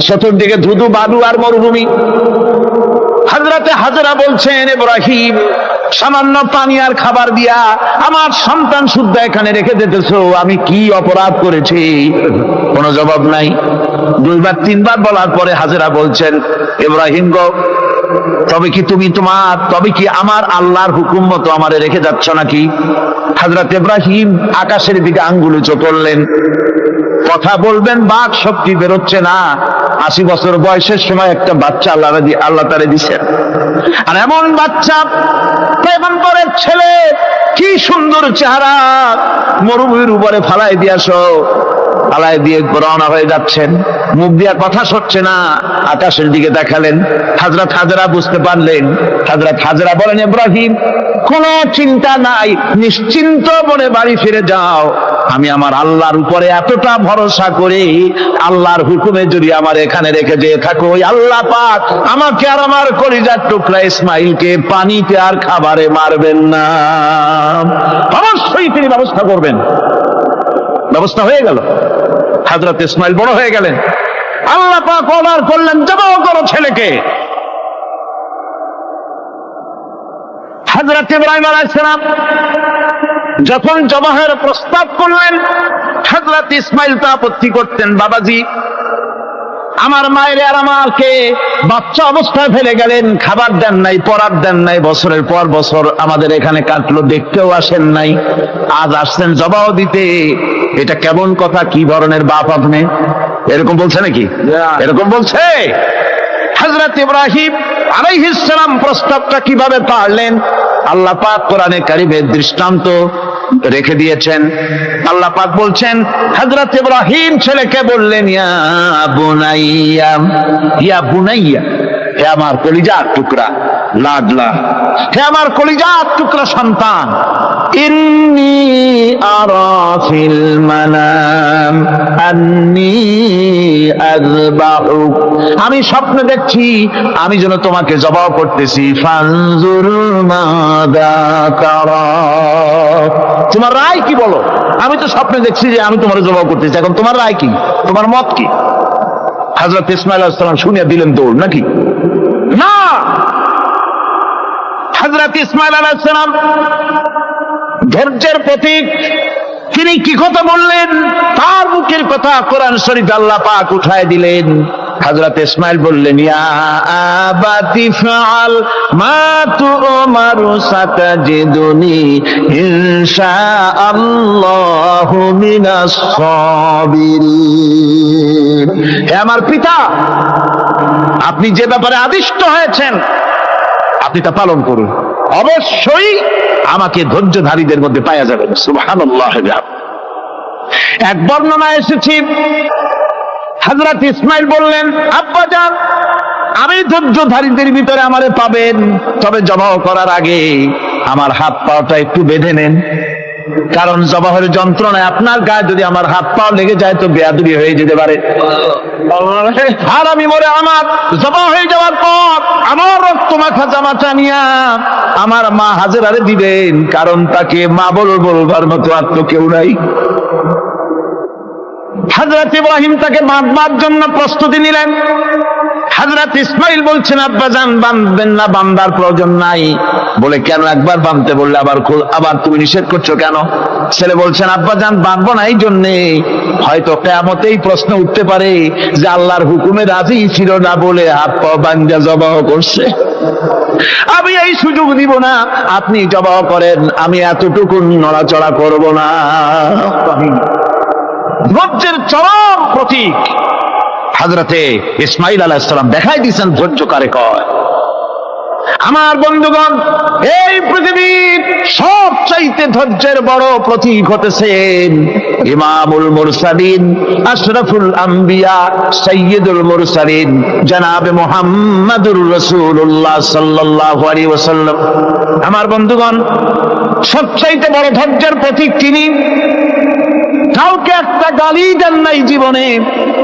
চতুর্দিকে ধুধু বালু আর মরুভূমি। হযরতে হাজরা বলছেন, ইব্রাহিম সামান্য পানি আর খাবার দিয়া আমার সন্তান শুদ্ধ এখানে রেখে দিতেছো, আমি কি অপরাধ করেছি? কোনো জবাব নাই। 2বার 3বার বলার পরে হাজরা বলছেন, ইব্রাহিম গো, তবে কি আমার আল্লাহর হুকুম মতো আমারে রেখে যাচ্ছ নাকি? হযরত ইব্রাহিম আকাশের দিকে আঙ্গুল উঁচু করলেন, কথা বলবেন, বাক শক্তি বেরোচ্ছে না, 80 বছর বয়সের সময় একটা বাচ্চা আল্লাহ তারে দিছেন। আর এমন বাচ্চা, পয়গম্বরের ছেলে, কি সুন্দর চেহারা, মরুভূমির উপরে ফালাই দিয়ে রওনা হয়ে যাচ্ছেন, মুখ দিয়া কথা সরছে না, আকাশের দিকে দেখালেন। হযরত হাজরা বুঝতে পারলেন। হযরত হাজরা বলেন, ইব্রাহিম, কোনো চিন্তা নাই, নিশ্চিন্ত মনে বাড়ি ফিরে যাও। আমি আমার আল্লাহর উপরে এতটা ভরসা করি, আল্লাহর হুকুমে যদি আমার এখানে রেখে যেয়ে থাকো, ওই আল্লাহ পাক আমাকে আর আমার কলিজার টুকরা ইসমাইলকে পানিতে আর খাবারে মারবেন না, অবশ্যই তিনি ব্যবস্থা করবেন। ব্যবস্থা হয়ে গেল। হযরত ইসমাইল বড় হয়ে গেলেন। আল্লাহ পাক অর্ডার করলেন, জবাই করো ছেলেকে। হযরত ইব্রাহিম আলাইহিস সালাম যখন জবাহের প্রস্তাব করলেন, হযরত ইসমাইল তা আপত্তি করতেন, বাবাজি, আমার মায়ের আর আমাকে বাচ্চা অবস্থায় ফেলে গেলেন, খাবার দেন নাই, পরার দেন নাই, বছরের পর বছর আমাদের এখানে কাটলো, দেখতেও আসেন নাই, আজ আসছেন জবাব দিতে। এটা কেমন কথা? কি ধরনের বাপ আপনি? এরকম বলছে নাকি? এরকম বলছে। হযরত ইব্রাহিম আলাইহিস সালাম প্রস্তাবটা কিভাবে পারলেন? আল্লাহ পাক কোরআনে কারিমের দৃষ্টান্ত রেখে দিয়েছেন। আল্লাহ পাক বলছেন, হযরত ইব্রাহিম ছেলেকে বললেন, ইয়া বুনাইয়া, ইয়া বুনাইয়া, হে আমার কলিজার টুকরা লাডলা, হে আমার কলিজার টুকরা সন্তান, ইন্নী আরা ফিল মানাম আন্নী আযবাহুক, আমি স্বপ্নে দেখছি আমি যেন তোমাকে জবাই করতেছি। ফানজুর মাযা তারা, তোমার রায় কি বলো? আমি তো স্বপ্নে দেখছি যে আমি তোমার জবাই করতেছি, এখন তোমার রায় কি? তোমার মত কি? হযরত ইসমাঈল আলাইহিস সালাম শুনিয়া দিলেন দৌড়, নাকি না? হযরত ইসমাঈল আলাইহিস সালাম ধৈর্যের প্রতীক, তিনি কি কথা বললেন? তার মুখের কথা কোরআন শরীফে আল্লাহ পাক উঠায় দিলেন। হযরত ইসমাঈল বললেন, ইয়া আবাতি ফাআল মা তুমারু সাতাজিদুনি ইনশাআল্লাহু মিনাস সাবিরিন, হে আমার পিতা, আপনি যে ব্যাপারে আদিষ্ট হয়েছেন আপনি তা পালন করুন, অবশ্যই আমাকে ধৈর্যধারীদের মধ্যে পাওয়া যাবে। সুবহানাল্লাহ। এক বর্ণনায় এসেছে, হযরত ইসমাঈল বললেন, আব্বাজান, আমি ধৈর্যধারীদের ভিতরে আমারে পাবেন, তবে জবাই করার আগে আমার হাত পাটা একটু বেঁধে নেন, কারণ জবাহের যন্ত্রণায় আপনার গায়ে যদি আমার হাত পা লেগে যায় তো বেয়াদবি হয়ে যেতে পারে। আর আমি মরে আমার জবাই হয়ে যাওয়ার পর আমার রক্ত মাখা জামাটা নিয়া আমার মা হাজেরারে দিবেন, কারণ তাকে মা বলবার মতো আর তো কেউ নাই। হযরত ইব্রাহিম তাকে বাঁধবার জন্য প্রস্তুতি নিলেন। হযরত ইসমাঈল বলছেন, আব্বাজান, বাঁধবেন না, বাঁধার প্রয়োজন নাই। বলে, কেন? একবার বাঁধতে বললে আবার তুমি নিষেধ করছো কেন? ছেলে বলছেন, আব্বাজান, বাঁধবো না এই জন্যে, হয়তো কিয়ামতেই প্রশ্ন উঠতে পারে যে আল্লাহর হুকুমে রাজি ছিল না বলে হাত পা বাঁধা জবাই করছে, আমি এই সুযোগ দিব না, আপনি জবাই করেন, আমি এতটুকু নড়াচড়া করব না। ধৈর্যের চরম প্রতীক হযরতে ইসমাঈল আলাইহিস সালাম দেখাই দিয়েছেন ধৈর্য কারে কয়। আমার বন্ধুগণ, এই পৃথিবীর সবচাইতে ধৈর্যের বড় প্রতীক হতেছেন ইমামুল মুরসালিন, আশরাফুল আম্বিয়া, সাইয়্যিদুল মুরসালিন, জনাবে মুহাম্মাদুর রাসূলুল্লাহ সাল্লাল্লাহু আলাইহি ওয়াসাল্লাম। আমার বন্ধুগণ, সবচাইতে বড় ধৈর্যের প্রতীক তিনি। কাউকে একটা গালি দেন নাই জীবনে,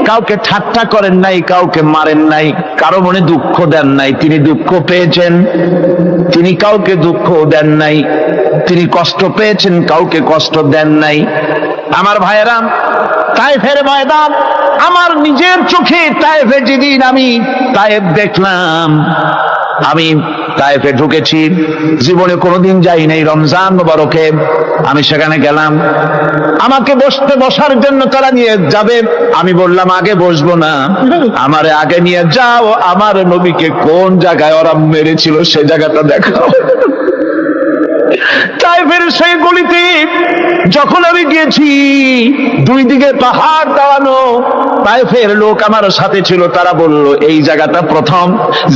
কাউকে ঠাট্টা করেন নাই, কাউকে মারেন নাই, কারো মনে দুঃখ দেন নাই। তিনি দুঃখ পেয়েছেন, তিনি কাউকে দুঃখ দেন নাই। তিনি কষ্ট পেয়েছেন, কাউকে কষ্ট দেন নাই। আমার ভাইয়েরা, তায়েফের ময়দান, আমার নিজের চোখে তায়েফে যেদিন আমি তায়েফ দেখলাম, আমি তায়েফে ঢুকেছি, জীবনে কোনোদিন যাই নাই। রমজান মুবারকে আমি সেখানে গেলাম, আমাকে বসার জন্য তারা নিয়ে যাবে। আমি বললাম, আগে বসবো না, আমারে আগে নিয়ে যাও, আমার নবীকে কোন জায়গায় ওরা মেরেছিল সে জায়গাটা দেখাও। তাইফের সেই গলিতে যখন আমি গিয়েছি, দুই দিকে পাহাড় দাঁড়ানো, তাইফের লোক আমার সাথে ছিল, তারা বলল এই জায়গাটা প্রথম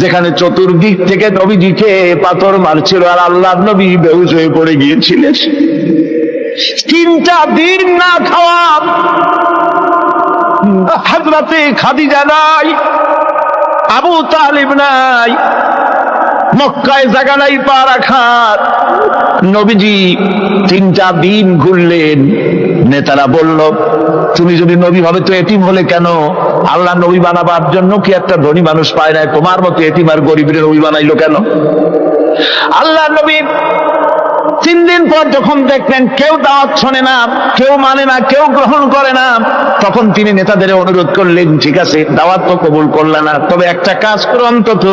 যেখানে চতুর্দিক থেকে নবীজিকে পাথর মারছিল আর আল্লাহর নবী বেহুশ হয়ে পড়ে গিয়েছিলেন। 3টা দিন না খাওয়া, হযরতে খাদিজা নাই, আবু তালিব নাই, মক্কায় জায়গা নাই পা রাখার। নবীজি 3টা দিন ঘুরলেন। নেতারা বলল তুমি যদি নবী হবে তো এতিম হলে কেন? আল্লাহ নবী বানাবার জন্য কি একটা ধনী মানুষ পায় না? তোমার মতো এতিম আর গরিবের নবী বানাইলো কেন? আল্লাহ নবী 3 দিন পর যখন দেখলেন কেউ দাওয়াত শোনে না, কেউ মানে না, কেউ গ্রহণ করে না, তখন তিনি নেতাদের অনুরোধ করলেন ঠিক আছে দাওয়াত তো কবুল করলে না, তবে একটা কাজ করো, অন্তত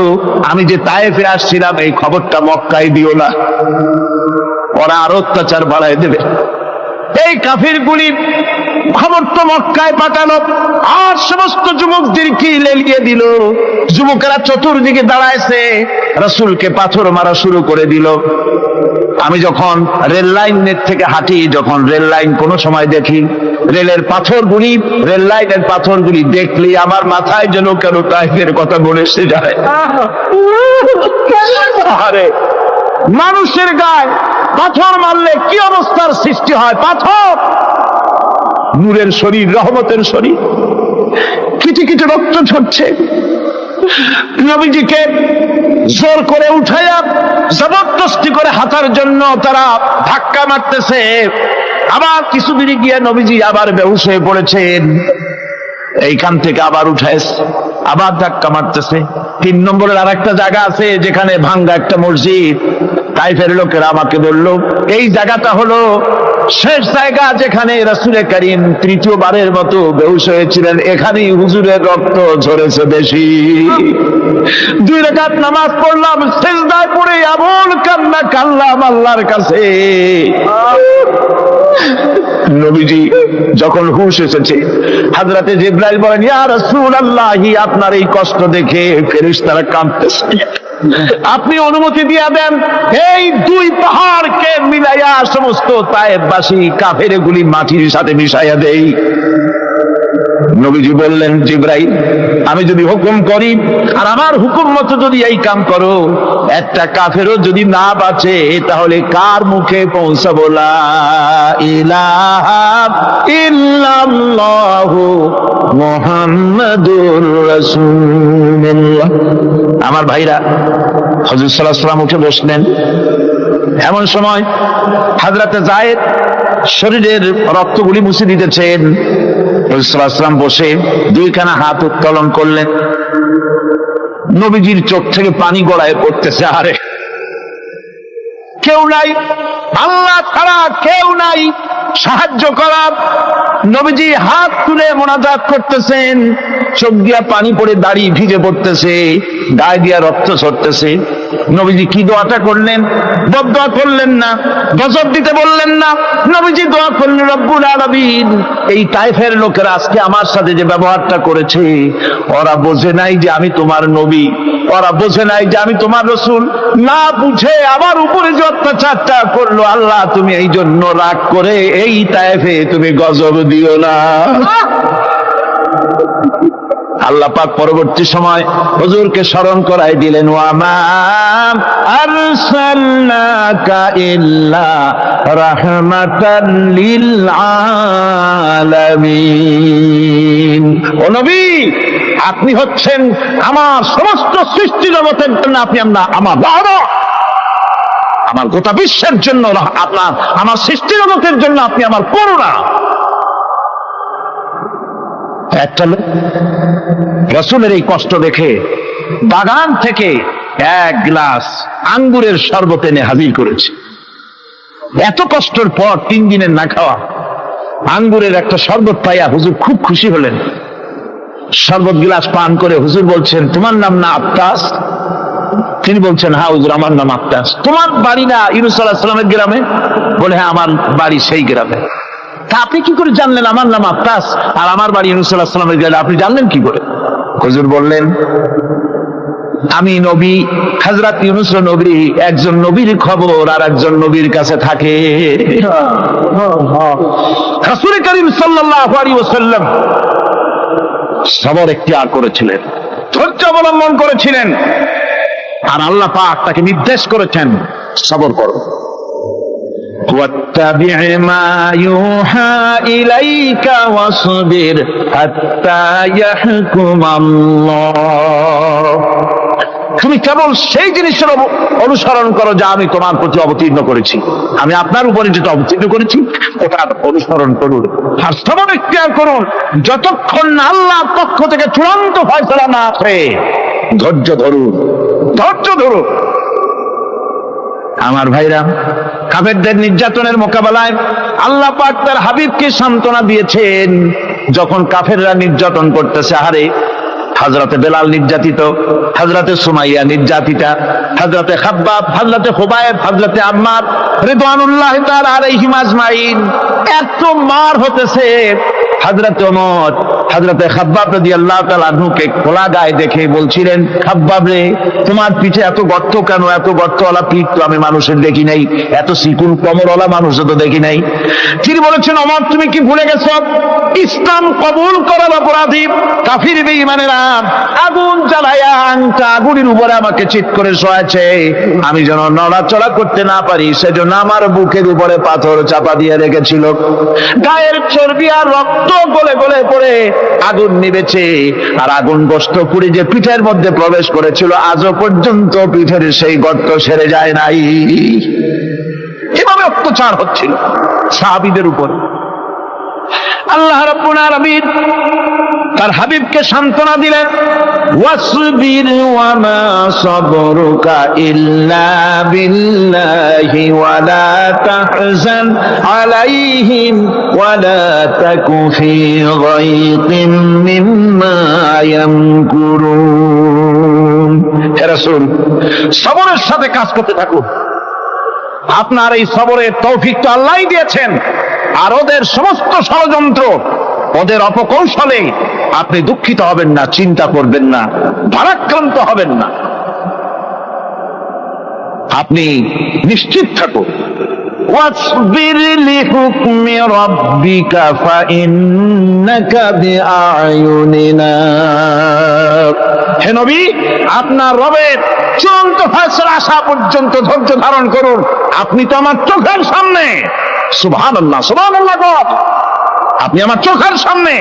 আমি যে তায়েফে আসছিলাম এই খবরটা মক্কায় দিও না, ওরা আরো অত্যাচার বাড়ায় দেবে। এই কাফিরগুলি খবর তো মক্কায় পাঠালো আর সমস্ত যুবকদেরকে লেলিয়ে দিল। যুবকেরা চতুর্দিকে দাঁড়াইছে, রাসূলকে পাথর মারা শুরু করে দিল। আমি যখন রেল লাইনের থেকে হাঁটি, যখন রেল লাইন কোনো সময় দেখি, রেলের পাথরগুলি, রেল লাইনের পাথরগুলি দেখলেই আমার মাথায় যেন কেন তাইফের কথা মনে এসে যায়। আরে মানুষের গায়ে পাথর মারলে কি অবস্থার সৃষ্টি হয়? পাথর নূরের শরীর, রহমতের শরীর, কিটি কিটি রক্ত ঝরছে। নবীজিকে জোর করে উঠাইয়া জবরদস্তি করে হাঁটার জন্য তারা ধাক্কা মারতেছে। আবার কিছু দূরে গিয়ে নবীজি আবার বেহুশ হয়ে পড়েছেন। এইখান থেকে আবার উঠাইছে, আবার ধাক্কা মারতেছে। 3 নম্বরের আরেকটা জায়গা আছে যেখানে ভাঙ্গা একটা মসজিদ। তাইফের লোকেরা আমাকে বলল এই জায়গাটা হলো শেষ জায়গা যেখানে রাসূল করিম 3য়বারের মতো বেহুশ হয়েছিলেন, এখানেই হুজুরের রক্ত ঝরেছে বেশি। 2 রাকাত নামাজ পড়লাম, সিজদায় পড়ে এমন কান্না কাঁদলাম আল্লাহর কাছে। নবীজি যখন হুঁশ এসেছে, হযরতে জিবরাইল বলেন ইয়া রাসূলুল্লাহ, আপনার এই কষ্ট দেখে ফেরেশতারা কাঁদতেছে, আপনি অনুমতি দিয়ে দেন এই 2 পাহাড়কে মিলাইয়া সমস্ত তায়েফবাসী কাফেরগুলি মাটির সাথে মিশাইয়া দেই। নবীজি বললেন জিবরাইল, আমি যদি হুকুম করি আর আমার হুকুম মতো যদি এই কাম করো, একটা কাফেরও যদি না বাঁচে তাহলে কার মুখে পৌঁছাবো লা ইলাহা ইল্লাল্লাহু মুহাম্মাদুর রাসূলুল্লাহ। আমার ভাইরা, হুজুর সাল্লাল্লাহু আলাইহি ওয়াসাল্লাম উঠে বসলেন। এমন সময় হযরতে যায়েদ শরীরের রক্তগুলি মুছে দিতেছেন। রাসূল সাল্লাল্লাহু আলাইহি ওয়াসাল্লাম বসে 2খানা হাত উত্তোলন করলেন। নবীজির চোখ থেকে পানি গড়ায় পড়তেছে। আরে কেউ নাই, আল্লাহ ছাড়া কেউ নাই সাহায্য করার। নবীজি হাত তুলে মোনাজাত করতেছেন, চোখ দিয়া পানি পড়ে দাড়ি ভিজে পড়তেছে, গায়ে দিয়া রক্ত ঝরতেছে। নবীজি কি দোয়াটা করলেন? বদদোয়া করলেন না, গজব দিতে বললেন না। নবীজি দোয়া করলেন রব্বুল আলামিন, এই তায়েফের লোকেরা আজকে আমার সাথে যে ব্যবহারটা করেছে, ওরা বোঝে নাই যে আমি তোমার নবী, ওরা বোঝে নাই যে আমি তোমার রাসূল, না বুঝে আমার উপরে যে অত্যাচারটা করলো, আল্লাহ তুমি এই জন্য রাগ করে এই তায়েফে তুমি গজব দিও না। আল্লাহ পাক পরবর্তী সময় হুজুরকে স্মরণ করাই দিলেন, ওয়া মা আরসালনাকা ইল্লা রাহমাতাল লিল আলামিন। ও নবী, আপনি হচ্ছেন আমার সমস্ত সৃষ্টি জগতের জন্য, আপনি আমার গোটা বিশ্বের জন্য, আপনার আমার সৃষ্টি জগতের জন্য আপনি আমার করুণা। একটা লোক রাসূলের এই কষ্ট দেখে বাগান থেকে 1 গ্লাস আঙ্গুরের শরবত এনে হাজির করেছে। এত কষ্টের পর 3 দিনের না খাওয়া আঙ্গুরের একটা শরবত পাইয়া হুজুর খুব খুশি হলেন। শরবত গ্লাস পান করে হুজুর বলছেন, তোমার নাম না আত্তাস? তিনি বলছেন, হ্যাঁ হুজুর আমার নাম আত্তাস। তোমার বাড়ি না ইউনূস আলাইহিস সালামের গ্রামে? বলে হ্যাঁ আমার বাড়ি সেই গ্রামে। তা আপনি কি করে জানলেন আমার নাম আত্তাস আর আমার বাড়ি ইউনূস আলাইহিস সালামের গ্রামে? আপনি জানলেন কি করে? হুজুর বললেন, আমি নবী, হযরত ইউনূস নবী, একজন নবীর খবর আর একজন নবীর কাছে থাকে। রাসূল করিম সাল্লাল্লাহু আলাইহি ওয়াসাল্লাম সবর ইখতিয়ার করেছিলেন, ধৈর্য অবলম্বন করেছিলেন, আর আল্লাহ পাক তাকে নির্দেশ করেছেন সবর করো। واتبع ما يوحى إليك واصبر حتى يحكم الله। তুমি কেবল সেই জিনিসের অনুসরণ করো যা আমি তোমার প্রতি অবতীর্ণ করেছি, আমি আপনার উপরে যেটা অবতীর্ণ করেছি ওটার অনুসরণ করুন, আর সবর ইখতিয়ার করুন যতক্ষণ না আল্লাহর পক্ষ থেকে চূড়ান্ত ফয়সালা না আসে। ধৈর্য ধরুন, ধৈর্য ধরুন। আমার ভাইরা, কাফেরদের নির্যাতনের মোকাবেলায় আল্লাহ পাক তার হাবিবকে সান্ত্বনা দিয়েছেন। যখন কাফেররা নির্যাতন করতেছে, আরে হযরতে বেলাল নির্যাতিত, হযরতে সুমাইয়া নির্যাতিতা, হযরতে খাব্বাব, হযরতে খুবাইব, হযরতে আম্মার রিদওয়ানুল্লাহি তাআলা আলাইহিম আজমাইন, এত মার হতেছে। হযরতে ওমর হযরতে খাব্বাব রাদিয়াল্লাহু তাআলা আনহুকে খোলা গায়ে দেখে বলছিলেন, খাব্বাব রে, তোমার পিঠে এত গর্ত কেন? এত গর্তওয়ালা পিঠ তো আমি মানুষের দেখি নাই, এত চিকুন কোমরওয়ালা মানুষও তো দেখি নাই। তিনি বলেছেন, ওমর তুমি কি ভুলে গেছো? ইসলাম কবুল করার অপরাধী কাফির বেঈমানেরা আগুন জ্বালায়া আংটা আগুনের উপরে আমাকে চিৎ করে শোয়াছে, আমি যেন নড়াচড়া করতে না পারি সেজন্য আমার বুকের উপরে পাথর চাপা দিয়ে রেখেছিল। গায়ের চর্বি আর রক্ত গলে গলে পড়ে আগুন নিবেছে, আর আগুন গোশত পুড়ে যে পিঠের মধ্যে প্রবেশ করেছিল আজও পর্যন্ত পিঠের সেই গর্ত সেরে যায় নাই। এভাবে অত্যাচার হচ্ছিল সাহাবীদের উপর। আল্লাহ রাব্বুল আলামিন তার হাবিবকে সান্ত্বনা দিলেন, ওয়াসবির ওয়া মা সাবরুকা ইল্লা বিল্লাহি ওয়া লা তাহজান আলাইহিম ওয়া লা তাকু ফি গায়তিন মিম্মা ইয়ামকুরুন। হে রাসূল, সবরের সাথে কাজ করতে থাকুন। আপনার এই সবরের তৌফিক তো আল্লাহই দিয়েছেন, আর ওদের সমস্ত ষড়যন্ত্র, ওদের অপকৌশলে আপনি দুঃখিত হবেন না, চিন্তা করবেন না, ভারাক্রান্ত হবেন না। আপনি নিশ্চিত থাকুন। ওয়াসবির লিহুকমি রাব্বিকা ফাইন্নাকা বিআয়ুনিনা। হে নবী, আপনার রবের চূড়ান্ত ফয়সালা আসা পর্যন্ত ধৈর্য ধারণ করুন। আপনি তো আমার চোখের সামনে। সুবহানাল্লাহ, সুবহানাল্লাহ। আপনি আমার চোখের সামনে,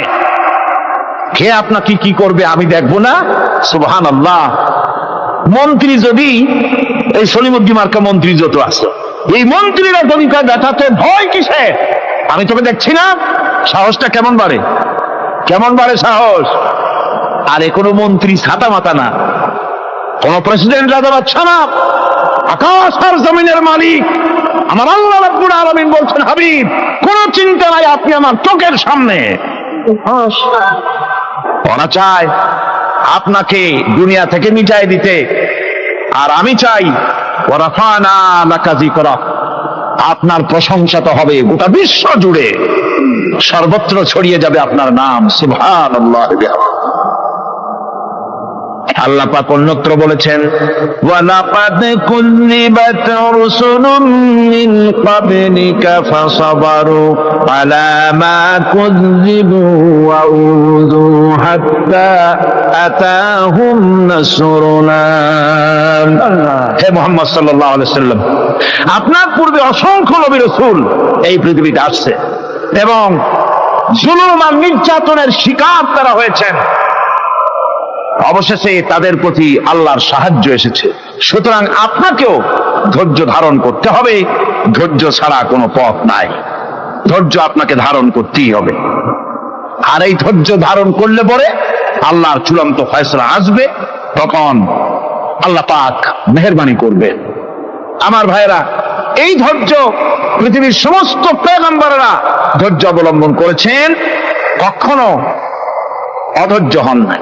কে আপনাকে কি করবে আমি দেখবো না? সুবহানাল্লাহ। মন্ত্রী যদি, এই সলিমুদ্দিন মার্কা মন্ত্রী যত আছে, এই মন্ত্রীরা যদি দেখাতে ভয় কিসে? আমি তোকে দেখছি না? সাহসটা কেমন বাড়ে, কেমন বাড়ে সাহস। আরে কোনো মন্ত্রী ছাতা মাতা না, কোন প্রেসিডেন্ট রাজা বাদশা না, আকাশ আর জমিনের মালিক আমার আল্লাহ রাব্বুল আলামিন বলছেন, হাবিব কোন চিন্তা নাই, আপনি আমার চোখের সামনে। ওরা চায় আপনাকে দুনিয়া থেকে মিটাই দিতে, আর আমি চাই ওয়ারাফানা লাকা যিকরাক, আপনার প্রশংসা তো হবে গোটা বিশ্ব জুড়ে, সর্বত্র ছড়িয়ে যাবে আপনার নাম। সুবহানাল্লাহ। আল্লাহ পাক অন্যত্র বলেছেন, ওয়ালাকাদ কুযযিবাত রুসুলুম মিন ক্বাবলিকা ফাসাবারু আলা মা কুযযিবু ওয়া উযু হাত্তা আতাহুম নাসরুনা। হে মুহাম্মদ সাল্লাল্লাহু আলাইহি ওয়াসাল্লাম, আপনার পূর্বে অসংখ্য নবী রাসূল এই পৃথিবীতে আসছে এবং জুলুম আর নির্যাতনের শিকার তারা হয়েছেন। অবশেষে তাদের প্রতি আল্লাহর সাহায্য এসেছে। সুতরাং আপনাকেও ধৈর্য ধারণ করতে হবে, ধৈর্য ছাড়া কোনো পথ নাই। ধৈর্য আপনাকে ধারণ করতেই হবে, আর এই ধৈর্য ধারণ করলে পরে আল্লাহর চূড়ান্ত ফয়সালা আসবে, তখন আল্লাহ পাক মেহেরবানি করবে। আমার ভাইরা, এই ধৈর্য পৃথিবীর সমস্ত পয়গম্বররা ধৈর্য অবলম্বন করেছেন, কখনো অধৈর্য হন নাই।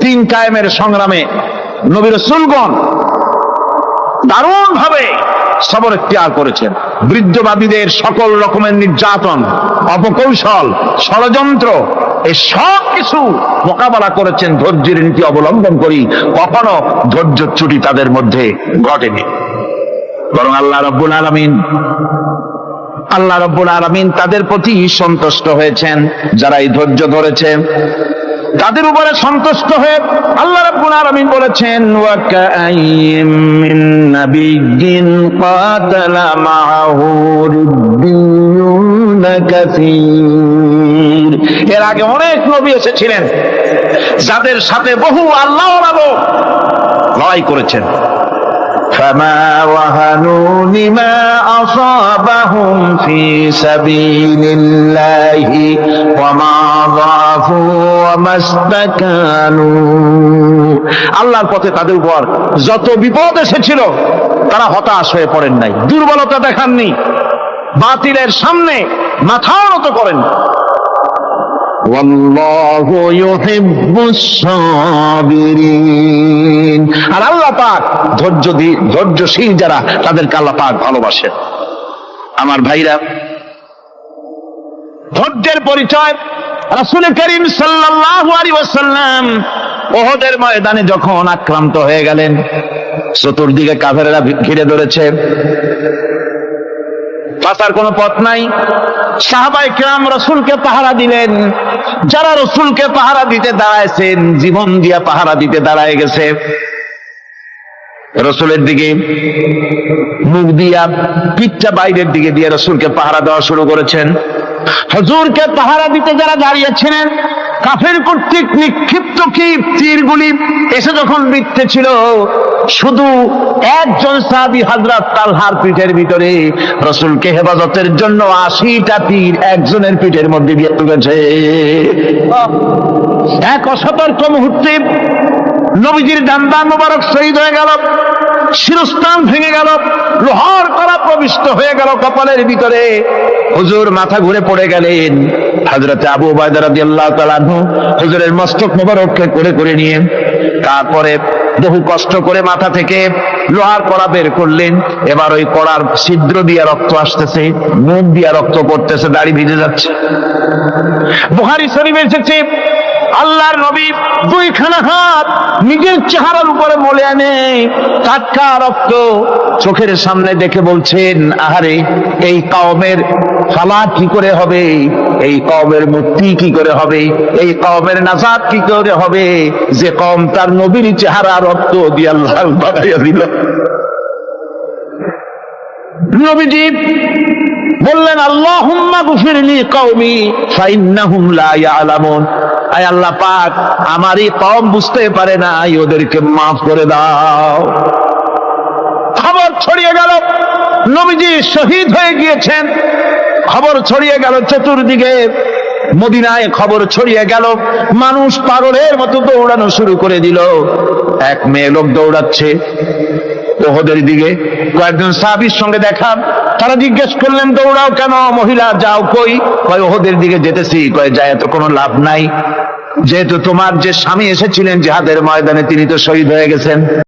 দিন কায়েমের সংগ্রামে নবী রাসূলগণ দারুণ ভাবে সবর ইখতিয়ার করেছেন। বৃদ্ধবাদীদের সকল রকমের নির্যাতন, অপকৌশল, ষড়যন্ত্র এই সব কিছু মোকাবেলা করেছেন ধৈর্যের নীতি অবলম্বন করি, কখনো ধৈর্যচ্যুতি তাদের মধ্যে ঘটেনি। বরং আল্লাহ রাব্বুল আলামিন তাদের প্রতি সন্তুষ্ট হয়েছেন। যারা এই ধৈর্য ধরেছে তাদের উপরে সন্তুষ্ট হয়ে আল্লাহ রাব্বুল আলামিন বলেছেন, ওয়া কাআইয়িম মিন নাবিয়্যিন কাতালা মাআহু রিব্বিয়ুনা কাসীর। এর আগে অনেক নবী এসেছিলেন যাদের সাথে বহু আল্লাহওয়ালা লোক লড়াই করেছেন। فما وهنوا لما أصابهم في سبيل الله وما ضعفوا وما استكانوا। আল্লাহর পথে তাদের উপর যত বিপদ এসেছিল তারা হতাশ হয়ে পড়েন নাই, দুর্বলতা দেখাননি, বাতিলের সামনে মাথা নত করেন। ওয়াল্লাহু ইউহিব্বুস সাবিরিন। আর আল্লাহ পাক ধৈর্যশীল যারা তাদেরকে আল্লাহ পাক ভালোবাসেন। আমার ভাইরা, ধৈর্যের পরিচয় রাসূল করিম সাল্লাল্লাহু আলাইহি ওয়াসাল্লাম উহুদের ময়দানে যখন আক্রান্ত হয়ে গেলেন, চতুর্দিকে কাফেররা ঘিরে ধরেছে, বাঁচার কোনো পথ নাই। সাহাবায়ে কেরাম রাসূলকে পাহারা দিলেন। যারা রাসূলকে পাহারা দিতে দাঁড়াইছেন, জীবন দিয়া পাহারা দিতে দাঁড়ায় গেছে, রাসূলের দিকে মুখ দিয়া, পিঠটা বাইরের দিকে দিয়ে রাসূলকে পাহারা দেওয়া শুরু করেছেন। হুজুরকে পাহারা দিতে যারা দাঁড়িয়েছিলেন, কাফের কর্তৃক নিক্ষিপ্ত কি তীরগুলি এসে যখন বিঁধতেছিল, শুধু একজন সাহাবী হযরত তালহার পিঠের ভিতরে রাসূলকে হেফাজতের জন্য 80টা তীর একজনের পিঠের মধ্যে দিয়ে ঢুকেছে। এক অসতর্ক মুহূর্তে নবীজির ডান্ডা মোবারক শহীদ হয়ে গেল, শিরস্ত্রাণ ভেঙে গেল, লোহার কড়া প্রবিষ্ট হয়ে গেল কপালের ভিতরে। হুজুর মাথা ঘুরে পড়ে গেলেন। হযরত আবু উবাইদা রাদিয়াল্লাহু তাআলা আনহু হুজুরের মস্তক মোবারককে করে নিয়ে তারপরে বহু কষ্ট করে মাথা থেকে লোহার কড়া বের করলেন। এবার ওই কড়ার ছিদ্র দিয়ে রক্ত আসতেছে, মুখ দিয়ে রক্ত পড়তেছে, দাড়ি ভিজে যাচ্ছে। বুখারী শরীফে এসেছে, আল্লাহর নবী দুইখানা হাত নিজের চেহারার উপরে মলে আনে টাটকা রক্ত চোখের সামনে দেখে বলছেন, আহারে, এই কওমের ফালাত কি করে হবে, এই কওমের মুক্তি কি করে হবে, এই কওমের নাজাত কি করে হবে, যে কওম তার নবীর চেহারা রক্ত দিয়ে লাল বানাইয়া দিল। নবীজি বললেন, আল্লাহুম্মা গফিরলি কওমি ফাইন্নাহুম লা ইয়ালামুন। আয় আল্লাহ পাক, আমার এই কওম বুঝতে পারে না, ওদেরকে মাফ করে দাও। খবর ছড়িয়ে গেল নবীজি শহীদ হয়ে গিয়েছেন। খবর ছড়িয়ে গেল চতুর্দিকে, মদিনায় খবর ছড়িয়ে গেল। মানুষ পাগলের মতো দৌড়ানো শুরু করে দিল। এক মেয়ে লোক দৌড়াচ্ছে উহুদের দিকে। কয়েকজন সাহাবীর সঙ্গে দেখা, তারা জিজ্ঞেস করলেন, দৌড়াও কেন মহিলা, যাও কই? কয় উহুদের দিকে যেতেছি। কয় যায় তো কোনো লাভ নাই, যেহেতু তোমার যে স্বামী এসেছিলেন জিহাদের ময়দানে তিনি তো শহীদ হয়ে গেছেন।